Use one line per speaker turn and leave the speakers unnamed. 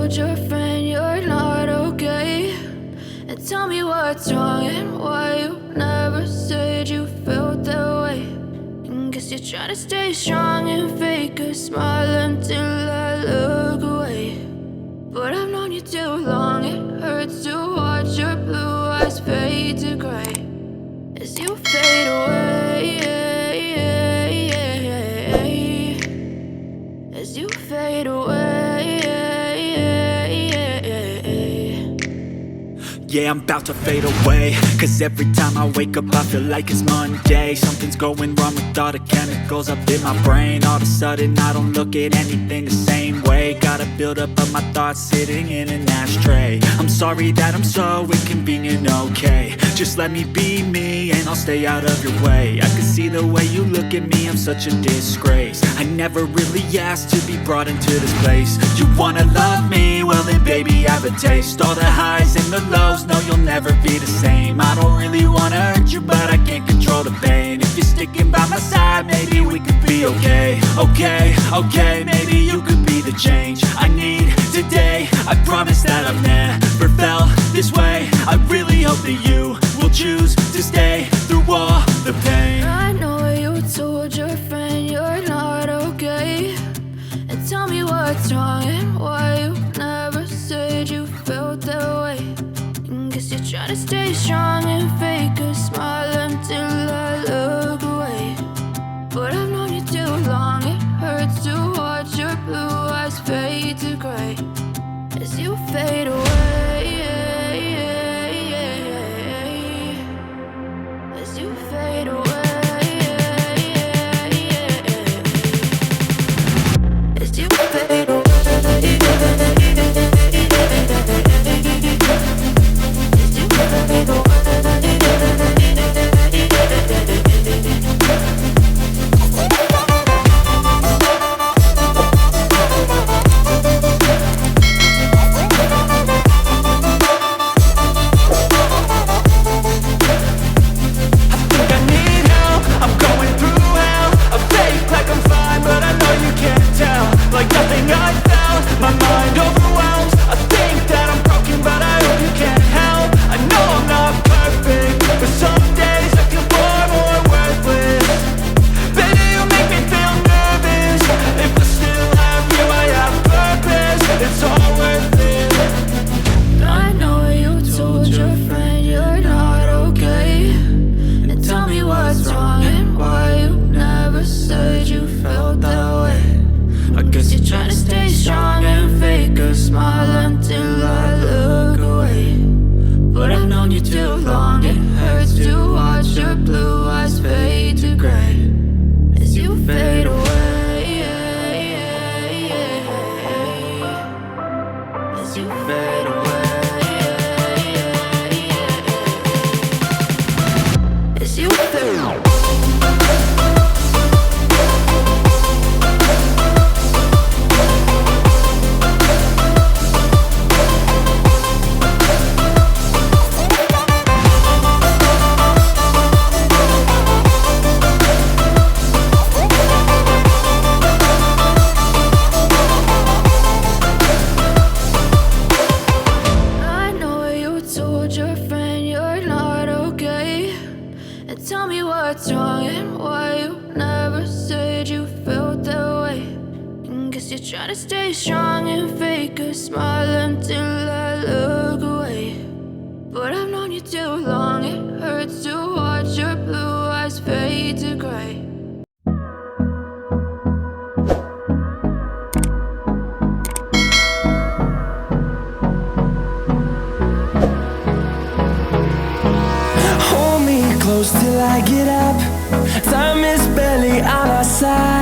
told your friend you're not okay? And tell me what's wrong and why you never said you felt that way. And guess you're trying to stay strong and fake a smile until I look away. But I've known you too long, it hurts to watch your blue eyes fade to gray as you fade away, as you fade away.
Yeah, I'm about to fade away, cause every time I wake up I feel like it's Monday. Something's going wrong with all the chemicals up in my brain. All of a sudden I don't look at anything the same way. Got a buildup of my thoughts sitting in an ashtray. I'm sorry that I'm so inconvenient, okay? Just let me be me and I'll stay out of your way. I can see the way you look at me, I'm such a disgrace. I never really asked to be brought into this place. You wanna love me? Well then baby, have a taste. All the highs and the lows, no, you'll never be the same. I don't really wanna hurt you, but I can't control the pain. If you're sticking by my side, maybe we could be okay. Okay, maybe you could be the change I need today. I promise that I've never felt this way. I really hope that you will choose to stay through all the pain.
I know you told your friend you're not okay. And tell me what's wrong and why you never said you felt that way. And guess you're trying to stay strong and fake a smile until I look away. But I've known you too long, it hurts to watch your blue eyes fade to gray as you fade away, as you fade away. As you fade away, as you fade away.
Like nothing I found, my mind overwhelms. I think that I'm broken, but I hope you can't help. I know I'm not perfect, but some days I feel far more worthless. Baby, you make me feel nervous. If I still have you, I have purpose. It's all worth it.
I know you told your friend you're not okay. And tell me what's wrong and why you never said you felt that way. I guess you're trying to stay strong and fake a smile until I look away. But I've known you too long, it hurts to watch your blue eyes fade to gray as you fade away, as you fade away, as you fade away. Tell me what's wrong and why you never said you felt that way. And guess you're trying to stay strong and fake a smile until I look away. But I've known you too long, it hurts to watch your blue eyes fade to gray.
Hold me close till I get up. Time is barely on our side.